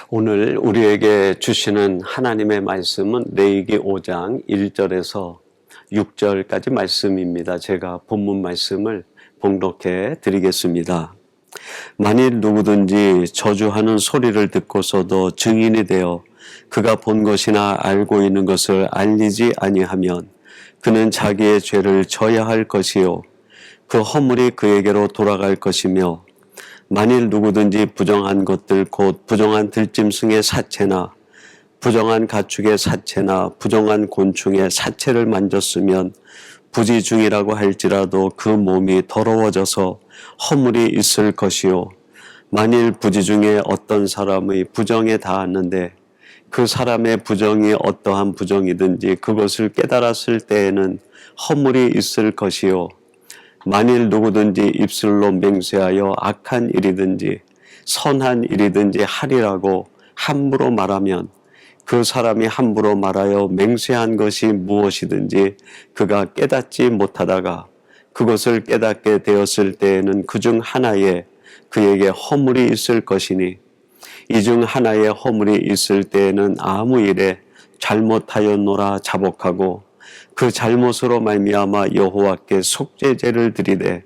오늘 우리에게 주시는 하나님의 말씀은 레위기 5장 1절에서 6절까지 말씀입니다. 제가 본문 말씀을 봉독해 드리겠습니다. 만일 누구든지 저주하는 소리를 듣고서도 증인이 되어 그가 본 것이나 알고 있는 것을 알리지 아니하면 그는 자기의 죄를 져야 할 것이요 그 허물이 그에게로 돌아갈 것이며 만일 누구든지 부정한 것들 곧 부정한 들짐승의 사체나 부정한 가축의 사체나 부정한 곤충의 사체를 만졌으면 부지중이라고 할지라도 그 몸이 더러워져서 허물이 있을 것이요 만일 부지중에 어떤 사람의 부정에 닿았는데 그 사람의 부정이 어떠한 부정이든지 그것을 깨달았을 때에는 허물이 있을 것이요 만일 누구든지 입술로 맹세하여 악한 일이든지 선한 일이든지 하리라고 함부로 말하면 그 사람이 함부로 말하여 맹세한 것이 무엇이든지 그가 깨닫지 못하다가 그것을 깨닫게 되었을 때에는 그중 하나에 그에게 허물이 있을 것이니 이 중 하나에 허물이 있을 때에는 아무 일에 잘못하였노라 자복하고 그 잘못으로 말미암아 여호와께 속죄제를 드리되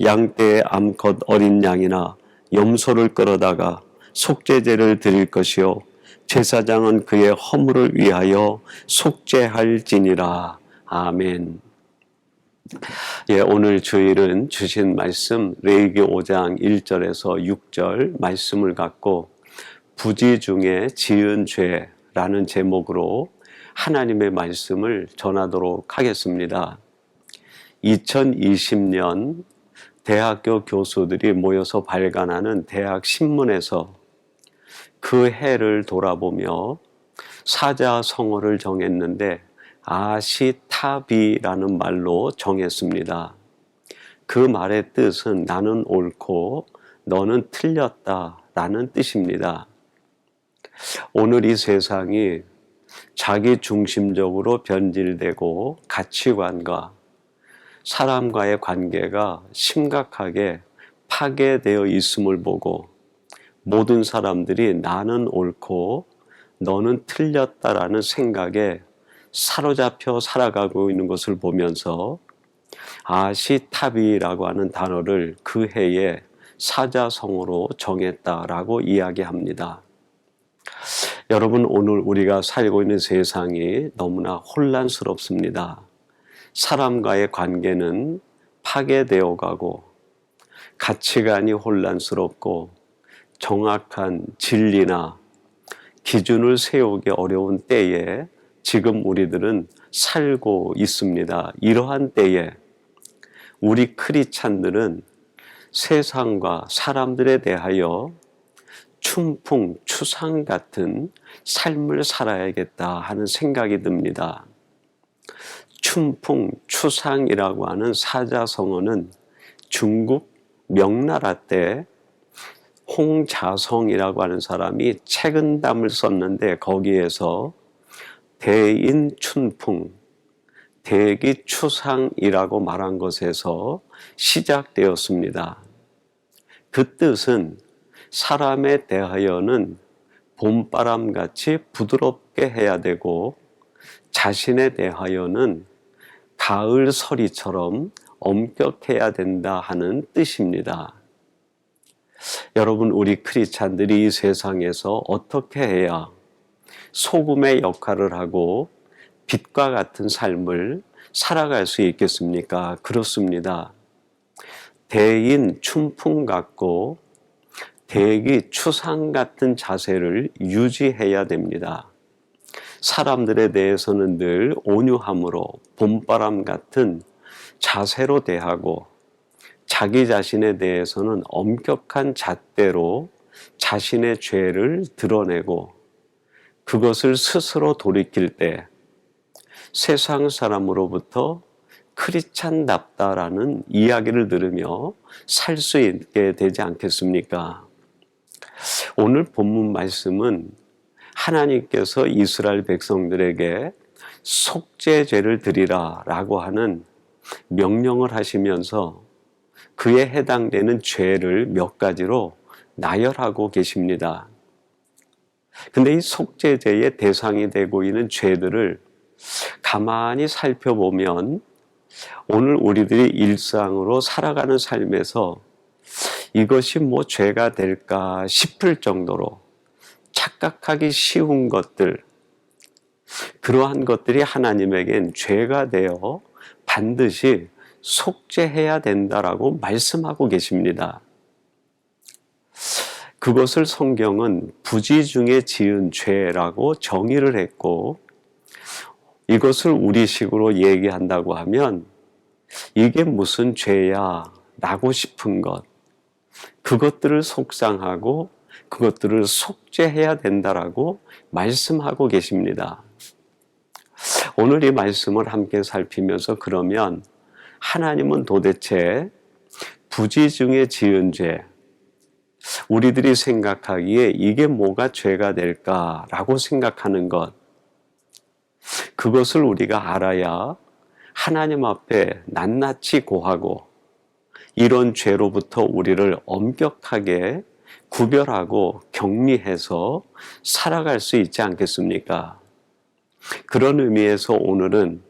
양떼의 암컷 어린 양이나 염소를 끌어다가 속죄제를 드릴 것이요 제사장은 그의 허물을 위하여 속죄할지니라. 아멘. 오늘 주일은 주신 말씀 레위기 5장 1절에서 6절 말씀을 갖고 부지 중에 지은 죄라는 제목으로 하나님의 말씀을 전하도록 하겠습니다. 2020년 대학교 교수들이 모여서 발간하는 대학 신문에서 그 해를 돌아보며 사자성어를 정했는데 아시타비라는 말로 정했습니다. 그 말의 뜻은 나는 옳고 너는 틀렸다라는 뜻입니다. 오늘 이 세상이 자기 중심적으로 변질되고 가치관과 사람과의 관계가 심각하게 파괴되어 있음을 보고 모든 사람들이 나는 옳고 너는 틀렸다라는 생각에 사로잡혀 살아가고 있는 것을 보면서 아시타비라고 하는 단어를 그 해에 사자성어로 정했다라고 이야기합니다. 여러분, 오늘 우리가 살고 있는 세상이 너무나 혼란스럽습니다. 사람과의 관계는 파괴되어 가고 가치관이 혼란스럽고 정확한 진리나 기준을 세우기 어려운 때에 지금 우리들은 살고 있습니다. 이러한 때에 우리 크리스찬들은 세상과 사람들에 대하여 춘풍, 추상 같은 삶을 살아야겠다 하는 생각이 듭니다. 춘풍, 추상이라고 하는 사자성어는 중국 명나라 때 홍자성이라고 하는 사람이 책은담을 썼는데 거기에서 대인춘풍, 대기추상이라고 말한 것에서 시작되었습니다. 그 뜻은 사람에 대하여는 봄바람같이 부드럽게 해야 되고 자신에 대하여는 가을 서리처럼 엄격해야 된다 하는 뜻입니다. 여러분, 우리 크리스찬들이 이 세상에서 어떻게 해야 소금의 역할을 하고 빛과 같은 삶을 살아갈 수 있겠습니까? 그렇습니다. 대인 춘풍 같고 대기 추상 같은 자세를 유지해야 됩니다. 사람들에 대해서는 늘 온유함으로 봄바람 같은 자세로 대하고 자기 자신에 대해서는 엄격한 잣대로 자신의 죄를 드러내고 그것을 스스로 돌이킬 때 세상 사람으로부터 크리스찬답다라는 이야기를 들으며 살 수 있게 되지 않겠습니까? 오늘 본문 말씀은 하나님께서 이스라엘 백성들에게 속죄제를 드리라 라고 하는 명령을 하시면서 그에 해당되는 죄를 몇 가지로 나열하고 계십니다. 근데 이 속죄제의 대상이 되고 있는 죄들을 가만히 살펴보면 오늘 우리들이 일상으로 살아가는 삶에서 이것이 뭐 죄가 될까 싶을 정도로 착각하기 쉬운 것들, 그러한 것들이 하나님에겐 죄가 되어 반드시 속죄해야 된다라고 말씀하고 계십니다. 그것을 성경은 부지 중에 지은 죄라고 정의를 했고, 이것을 우리식으로 얘기한다고 하면 이게 무슨 죄야 라고 싶은 것, 그것들을 속상하고 그것들을 속죄해야 된다라고 말씀하고 계십니다. 오늘 이 말씀을 함께 살피면서 그러면 하나님은 도대체 부지 중에 지은 죄, 우리들이 생각하기에 이게 뭐가 죄가 될까라고 생각하는 것, 그것을 우리가 알아야 하나님 앞에 낱낱이 고하고 이런 죄로부터 우리를 엄격하게 구별하고 격리해서 살아갈 수 있지 않겠습니까? 그런 의미에서 오늘은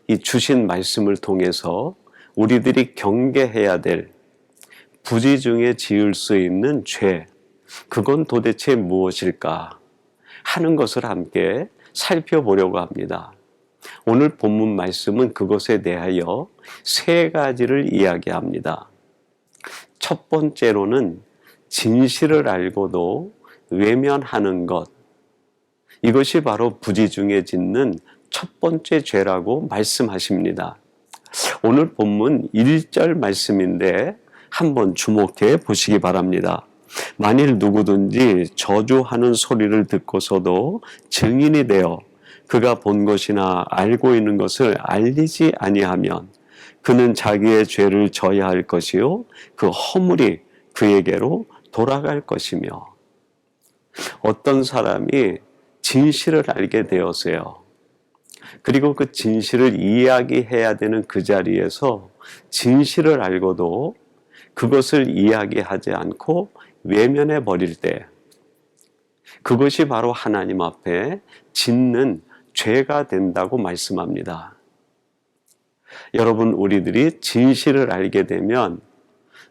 이 주신 말씀을 통해서 우리들이 경계해야 될 부지 중에 지을 수 있는 죄, 그건 도대체 무엇일까 하는 것을 함께 살펴보려고 합니다. 오늘 본문 말씀은 그것에 대하여 세 가지를 이야기합니다. 첫 번째로는 진실을 알고도 외면하는 것, 이것이 바로 부지 중에 짓는 첫 번째 죄라고 말씀하십니다. 오늘 본문 1절 말씀인데 한번 주목해 보시기 바랍니다. 만일 누구든지 저주하는 소리를 듣고서도 증인이 되어 그가 본 것이나 알고 있는 것을 알리지 아니하면 그는 자기의 죄를 져야 할 것이요 그 허물이 그에게로 돌아갈 것이며. 어떤 사람이 진실을 알게 되었어요. 그리고 그 진실을 이야기해야 되는 그 자리에서 진실을 알고도 그것을 이야기하지 않고 외면해 버릴 때, 그것이 바로 하나님 앞에 짓는 죄가 된다고 말씀합니다. 여러분, 우리들이 진실을 알게 되면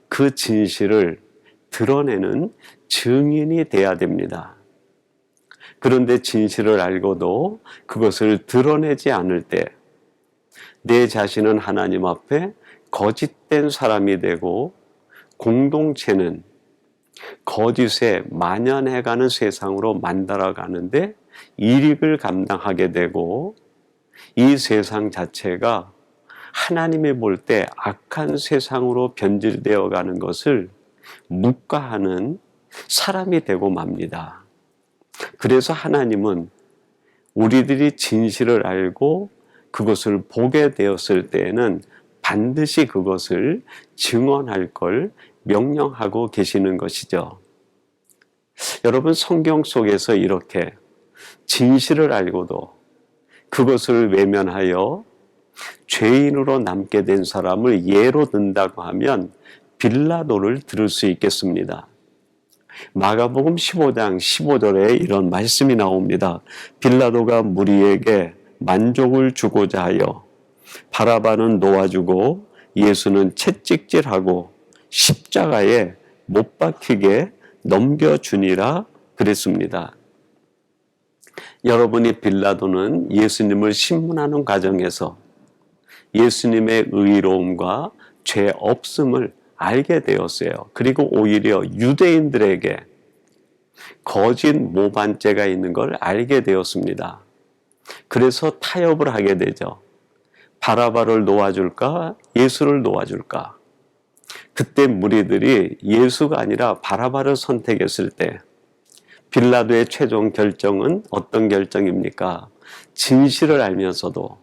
그 진실을 드러내는 증인이 돼야 됩니다. 그런데 진실을 알고도 그것을 드러내지 않을 때 내 자신은 하나님 앞에 거짓된 사람이 되고 공동체는 거짓에 만연해가는 세상으로 만들어가는데 이익을 감당하게 되고 이 세상 자체가 하나님이 볼 때 악한 세상으로 변질되어 가는 것을 묵과하는 사람이 되고 맙니다. 그래서 하나님은 우리들이 진실을 알고 그것을 보게 되었을 때에는 반드시 그것을 증언할 걸 명령하고 계시는 것이죠. 여러분, 성경 속에서 이렇게 진실을 알고도 그것을 외면하여 죄인으로 남게 된 사람을 예로 든다고 하면 빌라도를 들을 수 있겠습니다. 마가복음 15장 15절에 이런 말씀이 나옵니다. 빌라도가 무리에게 만족을 주고자 하여 바라바는 놓아주고 예수는 채찍질하고 십자가에 못 박히게 넘겨주니라 그랬습니다. 여러분이 빌라도는 예수님을 신문하는 과정에서 예수님의 의로움과 죄 없음을 알게 되었어요. 그리고 오히려 유대인들에게 거짓 모반죄가 있는 걸 알게 되었습니다. 그래서 타협을 하게 되죠. 바라바를 놓아줄까? 예수를 놓아줄까? 그때 무리들이 예수가 아니라 바라바를 선택했을 때 빌라도의 최종 결정은 어떤 결정입니까? 진실을 알면서도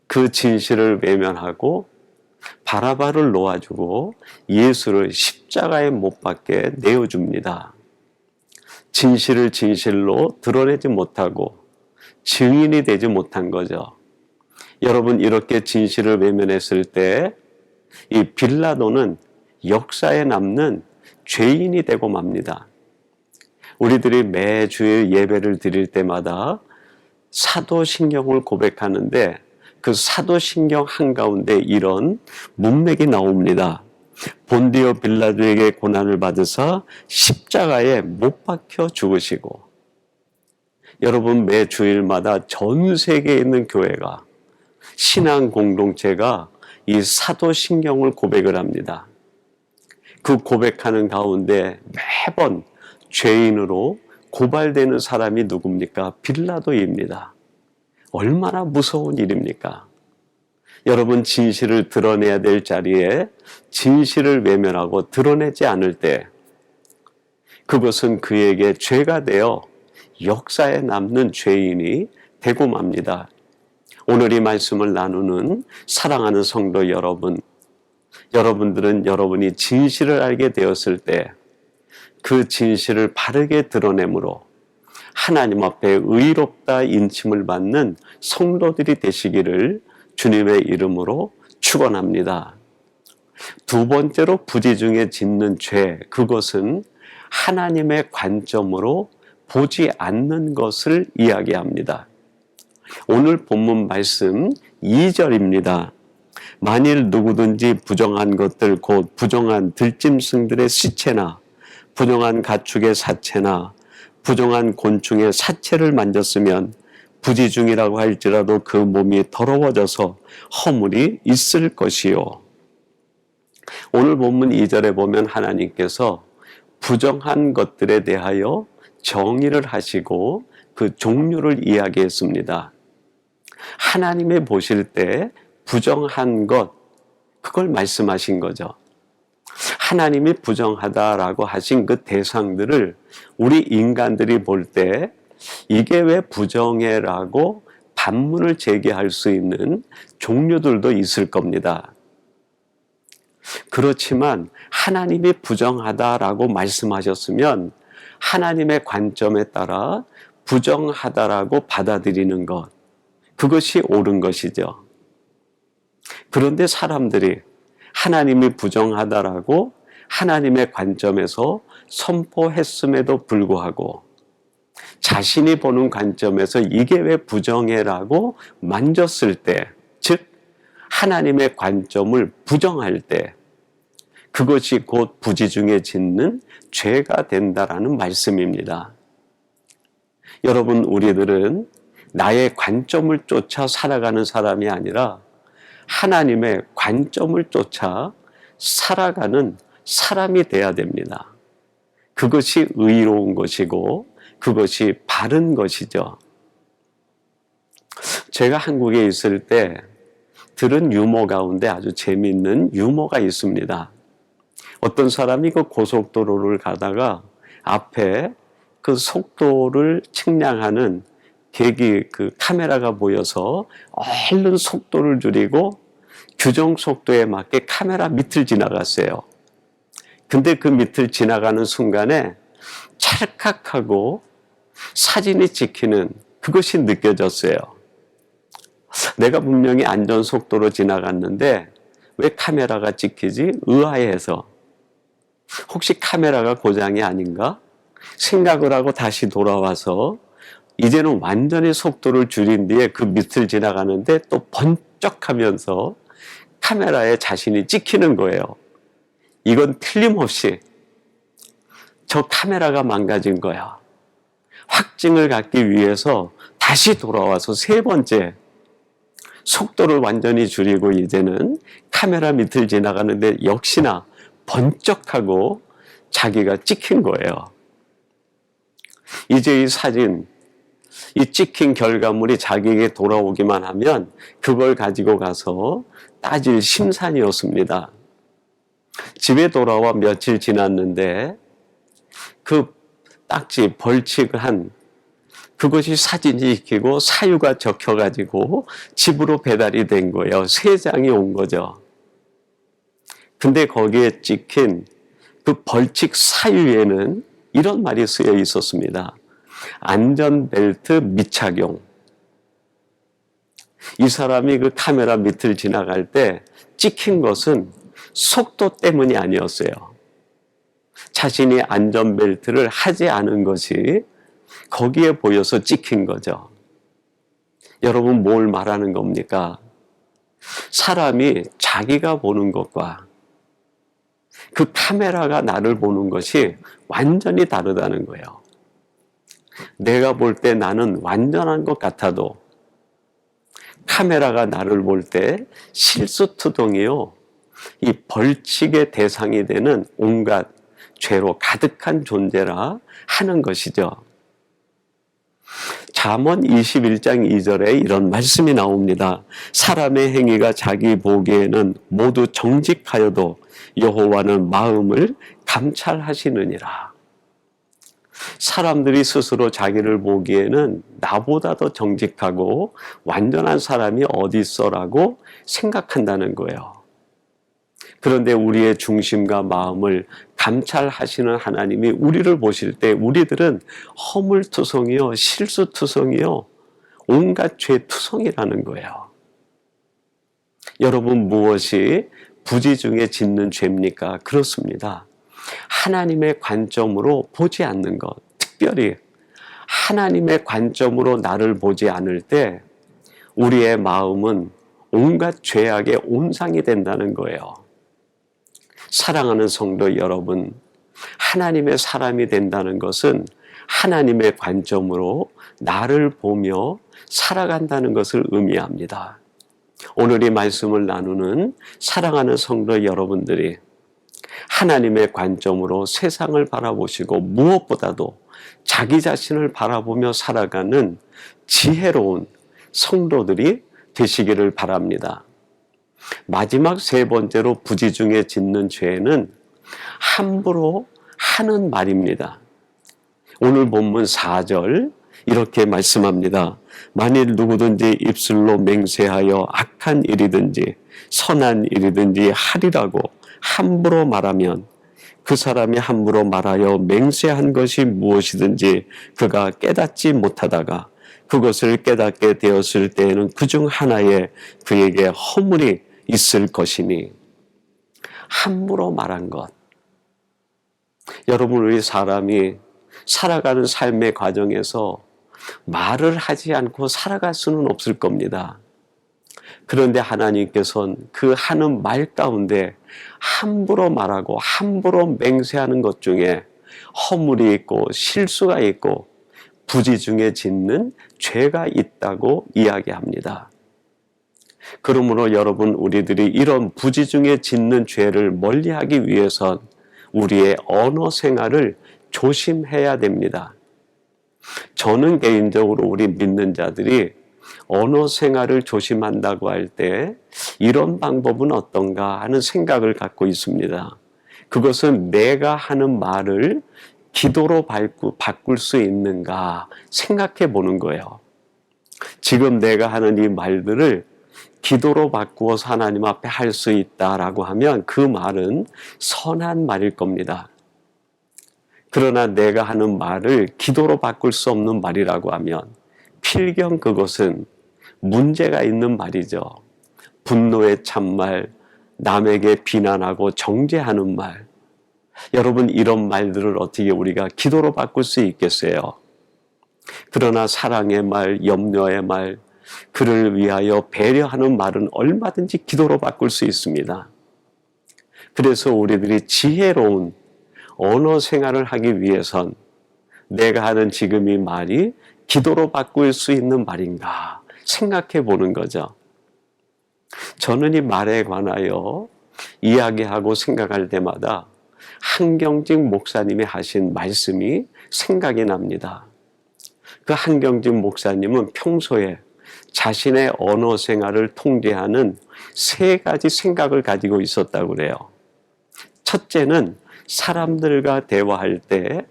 그 진실을 외면하고 바라바를 놓아주고 예수를 십자가에 못 박게 내어줍니다. 진실을 진실로 드러내지 못하고 증인이 되지 못한 거죠. 여러분, 이렇게 진실을 외면했을 때 이 빌라도는 역사에 남는 죄인이 되고 맙니다. 우리들이 매주일 예배를 드릴 때마다 사도신경을 고백하는데 그 사도신경 한가운데 이런 문맥이 나옵니다. 본디오 빌라도에게 고난을 받으사 십자가에 못 박혀 죽으시고, 여러분 매 주일마다 전 세계에 있는 교회가, 신앙 공동체가 이 사도신경을 고백을 합니다. 그 고백하는 가운데 매번 죄인으로 고발되는 사람이 누굽니까? 빌라도입니다. 얼마나 무서운 일입니까? 여러분, 진실을 드러내야 될 자리에 진실을 외면하고 드러내지 않을 때 그것은 그에게 죄가 되어 역사에 남는 죄인이 되고 맙니다. 오늘 이 말씀을 나누는 사랑하는 성도 여러분, 여러분들은 여러분이 진실을 알게 되었을 때 그 진실을 바르게 드러내므로 하나님 앞에 의롭다 인침을 받는 성도들이 되시기를 주님의 이름으로 축원합니다. 두 번째로 부지중에 짓는 죄, 그것은 하나님의 관점으로 보지 않는 것을 이야기합니다. 오늘 본문 말씀 2절입니다. 만일 누구든지 부정한 것들 곧 부정한 들짐승들의 시체나 부정한 가축의 사체나 부정한 곤충의 사체를 만졌으면 부지중이라고 할지라도 그 몸이 더러워져서 허물이 있을 것이요. 오늘 본문 2절에 보면 하나님께서 부정한 것들에 대하여 정의를 하시고 그 종류를 이야기했습니다. 하나님이 보실 때 부정한 것, 그걸 말씀하신 거죠. 하나님이 부정하다라고 하신 그 대상들을 우리 인간들이 볼 때 이게 왜 부정해라고 반문을 제기할 수 있는 종류들도 있을 겁니다. 그렇지만 하나님이 부정하다라고 말씀하셨으면 하나님의 관점에 따라 부정하다라고 받아들이는 것, 그것이 옳은 것이죠. 그런데 사람들이 하나님이 부정하다라고 하나님의 관점에서 선포했음에도 불구하고 자신이 보는 관점에서 이게 왜 부정해라고 만졌을 때, 즉 하나님의 관점을 부정할 때 그것이 곧 부지중에 짓는 죄가 된다라는 말씀입니다. 여러분, 우리들은 나의 관점을 쫓아 살아가는 사람이 아니라 하나님의 관점을 쫓아 살아가는 사람이 돼야 됩니다. 그것이 의로운 것이고 그것이 바른 것이죠. 제가 한국에 있을 때 들은 유머 가운데 아주 재미있는 유머가 있습니다. 어떤 사람이 그 고속도로를 가다가 앞에 그 속도를 측량하는 그 카메라가 보여서 얼른 속도를 줄이고 규정 속도에 맞게 카메라 밑을 지나갔어요. 근데 그 밑을 지나가는 순간에 찰칵하고 사진이 찍히는 그것이 느껴졌어요. 내가 분명히 안전속도로 지나갔는데 왜 카메라가 찍히지? 의아해서 혹시 카메라가 고장이 아닌가? 생각을 하고 다시 돌아와서 이제는 완전히 속도를 줄인 뒤에 그 밑을 지나가는데 또 번쩍하면서 카메라에 자신이 찍히는 거예요. 이건 틀림없이 저 카메라가 망가진 거야. 확증을 갖기 위해서 다시 돌아와서 세 번째 속도를 완전히 줄이고 이제는 카메라 밑을 지나가는데 역시나 번쩍하고 자기가 찍힌 거예요. 이제 이 사진, 이 찍힌 결과물이 자기에게 돌아오기만 하면 그걸 가지고 가서 따질 심산이었습니다. 집에 돌아와 며칠 지났는데 그 딱지 벌칙한 그것이 사진이 찍히고 사유가 적혀가지고 집으로 배달이 된 거예요. 3장이 온 거죠. 근데 거기에 찍힌 그 벌칙 사유에는 이런 말이 쓰여 있었습니다. 안전벨트 미착용. 이 사람이 그 카메라 밑을 지나갈 때 찍힌 것은 속도 때문이 아니었어요. 자신이 안전벨트를 하지 않은 것이 거기에 보여서 찍힌 거죠. 여러분, 뭘 말하는 겁니까? 사람이 자기가 보는 것과 그 카메라가 나를 보는 것이 완전히 다르다는 거예요. 내가 볼 때 나는 완전한 것 같아도 카메라가 나를 볼 때 실수투성이요, 이 벌칙의 대상이 되는 온갖 죄로 가득한 존재라 하는 것이죠. 잠언 21장 2절에 이런 말씀이 나옵니다. 사람의 행위가 자기 보기에는 모두 정직하여도 여호와는 마음을 감찰하시느니라. 사람들이 스스로 자기를 보기에는 나보다 더 정직하고 완전한 사람이 어디 있어라고 생각한다는 거예요. 그런데 우리의 중심과 마음을 감찰하시는 하나님이 우리를 보실 때 우리들은 허물투성이요, 실수투성이요, 온갖 죄투성이라는 거예요. 여러분, 무엇이 부지 중에 짓는 죄입니까? 그렇습니다. 하나님의 관점으로 보지 않는 것, 특별히 하나님의 관점으로 나를 보지 않을 때 우리의 마음은 온갖 죄악의 온상이 된다는 거예요. 사랑하는 성도 여러분, 하나님의 사람이 된다는 것은 하나님의 관점으로 나를 보며 살아간다는 것을 의미합니다. 오늘 이 말씀을 나누는 사랑하는 성도 여러분들이 하나님의 관점으로 세상을 바라보시고 무엇보다도 자기 자신을 바라보며 살아가는 지혜로운 성도들이 되시기를 바랍니다. 마지막 세 번째로 부지 중에 짓는 죄는 함부로 하는 말입니다. 오늘 본문 4절 이렇게 말씀합니다. 만일 누구든지 입술로 맹세하여 악한 일이든지 선한 일이든지 하리라고 함부로 말하면 그 사람이 함부로 말하여 맹세한 것이 무엇이든지 그가 깨닫지 못하다가 그것을 깨닫게 되었을 때에는 그중 하나에 그에게 허물이 있을 것이니. 함부로 말한 것. 여러분, 우리 사람이 살아가는 삶의 과정에서 말을 하지 않고 살아갈 수는 없을 겁니다. 그런데 하나님께서는 그 하는 말 가운데 함부로 말하고 함부로 맹세하는 것 중에 허물이 있고 실수가 있고 부지 중에 짓는 죄가 있다고 이야기합니다. 그러므로 여러분, 우리들이 이런 부지 중에 짓는 죄를 멀리하기 위해선 우리의 언어 생활을 조심해야 됩니다. 저는 개인적으로 우리 믿는 자들이 언어 생활을 조심한다고 할 때 이런 방법은 어떤가 하는 생각을 갖고 있습니다. 그것은 내가 하는 말을 기도로 바꿀 수 있는가 생각해 보는 거예요. 지금 내가 하는 이 말들을 기도로 바꾸어서 하나님 앞에 할 수 있다라고 하면 그 말은 선한 말일 겁니다. 그러나 내가 하는 말을 기도로 바꿀 수 없는 말이라고 하면 필경 그것은 문제가 있는 말이죠. 분노의 참말, 남에게 비난하고 정죄하는 말. 여러분, 이런 말들을 어떻게 우리가 기도로 바꿀 수 있겠어요? 그러나 사랑의 말, 염려의 말, 그를 위하여 배려하는 말은 얼마든지 기도로 바꿀 수 있습니다. 그래서 우리들이 지혜로운 언어 생활을 하기 위해선 내가 하는 지금 이 말이 기도로 바꿀 수 있는 말인가 생각해 보는 거죠. 저는 이 말에 관하여 이야기하고 생각할 때마다 한경직 목사님이 하신 말씀이 생각이 납니다. 그 한경직 목사님은 평소에 자신의 언어 생활을 통제하는 세 가지 생각을 가지고 있었다고 그래요. 첫째는 사람들과 대화할 때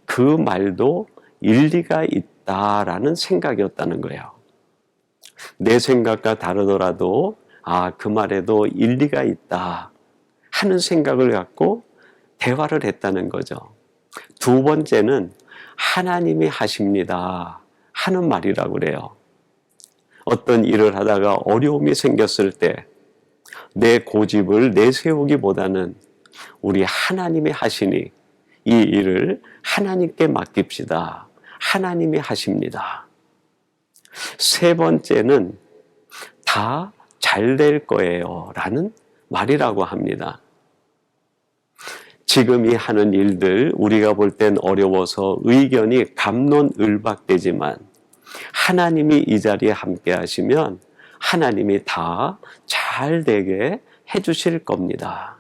그 말도 일리가 있다라는 생각이었다는 거예요. 내 생각과 다르더라도 그 말에도 일리가 있다 하는 생각을 갖고 대화를 했다는 거죠. 두 번째는 하나님이 하십니다 하는 말이라고 그래요. 어떤 일을 하다가 어려움이 생겼을 때 내 고집을 내세우기보다는 우리 하나님이 하시니 이 일을 하나님께 맡깁시다. 하나님이 하십니다. 세 번째는 다 잘 될 거예요 라는 말이라고 합니다. 지금이 하는 일들 우리가 볼 땐 어려워서 의견이 갑론을박되지만 하나님이 이 자리에 함께 하시면 하나님이 다 잘 되게 해주실 겁니다.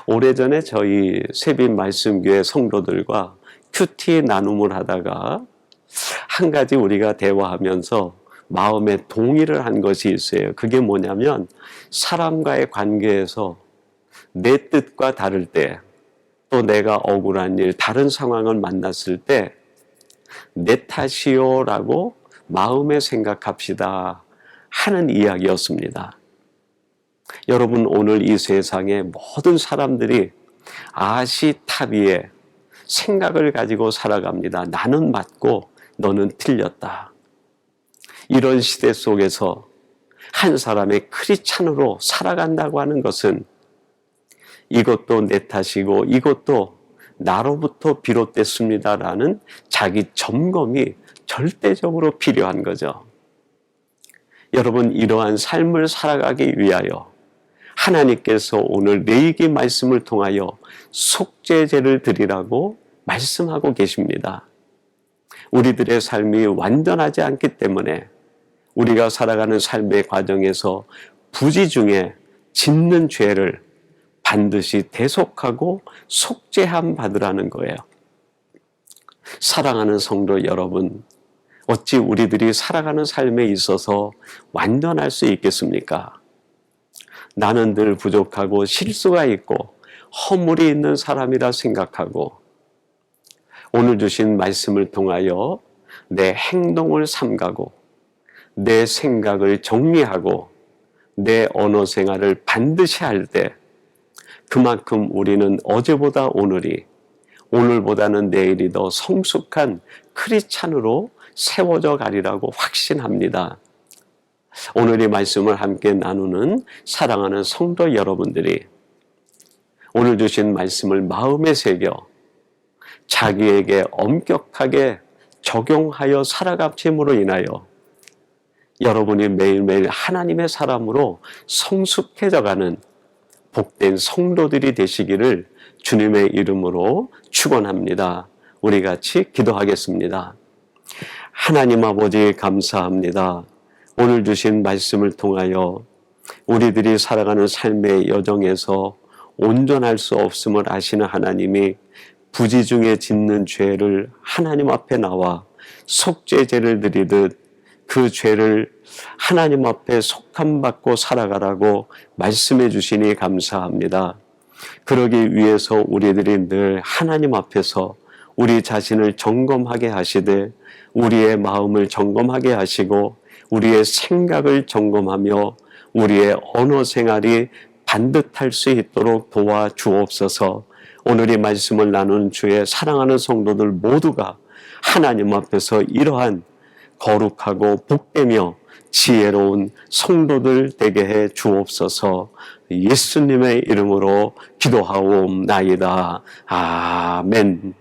오래전에 저희 세빈 말씀교회 성도들과 큐티 나눔을 하다가 한 가지 우리가 대화하면서 마음에 동의를 한 것이 있어요. 그게 뭐냐면 사람과의 관계에서 내 뜻과 다를 때, 또 내가 억울한 일, 다른 상황을 만났을 때 내 탓이요라고 마음에 생각합시다 하는 이야기였습니다. 여러분, 오늘 이 세상의 모든 사람들이 아시타비에 생각을 가지고 살아갑니다. 나는 맞고 너는 틀렸다. 이런 시대 속에서 한 사람의 크리스찬으로 살아간다고 하는 것은 이것도 내 탓이고 이것도 나로부터 비롯됐습니다라는 자기 점검이 절대적으로 필요한 거죠. 여러분, 이러한 삶을 살아가기 위하여 하나님께서 오늘 레위기 말씀을 통하여 속죄제를 드리라고 말씀하고 계십니다. 우리들의 삶이 완전하지 않기 때문에 우리가 살아가는 삶의 과정에서 부지 중에 짓는 죄를 반드시 대속하고 속죄함 받으라는 거예요. 사랑하는 성도 여러분, 어찌 우리들이 살아가는 삶에 있어서 완전할 수 있겠습니까? 나는 늘 부족하고 실수가 있고 허물이 있는 사람이라 생각하고 오늘 주신 말씀을 통하여 내 행동을 삼가고 내 생각을 정리하고 내 언어 생활을 반드시 할 때 그만큼 우리는 어제보다 오늘이, 오늘보다는 내일이 더 성숙한 크리스찬으로 세워져 가리라고 확신합니다. 오늘 이 말씀을 함께 나누는 사랑하는 성도 여러분들이 오늘 주신 말씀을 마음에 새겨 자기에게 엄격하게 적용하여 살아감으로 인하여 여러분이 매일매일 하나님의 사람으로 성숙해져가는 복된 성도들이 되시기를 주님의 이름으로 축원합니다. 우리 같이 기도하겠습니다. 하나님 아버지, 감사합니다. 오늘 주신 말씀을 통하여 우리들이 살아가는 삶의 여정에서 온전할 수 없음을 아시는 하나님이 부지 중에 짓는 죄를 하나님 앞에 나와 속죄제를 드리듯 그 죄를 하나님 앞에 속함받고 살아가라고 말씀해 주시니 감사합니다. 그러기 위해서 우리들이 늘 하나님 앞에서 우리 자신을 점검하게 하시되 우리의 마음을 점검하게 하시고 우리의 생각을 점검하며 우리의 언어 생활이 반듯할 수 있도록 도와주옵소서. 오늘 이 말씀을 나눈 주의 사랑하는 성도들 모두가 하나님 앞에서 이러한 거룩하고 복되며 지혜로운 성도들 되게 해 주옵소서. 예수님의 이름으로 기도하옵나이다. 아멘.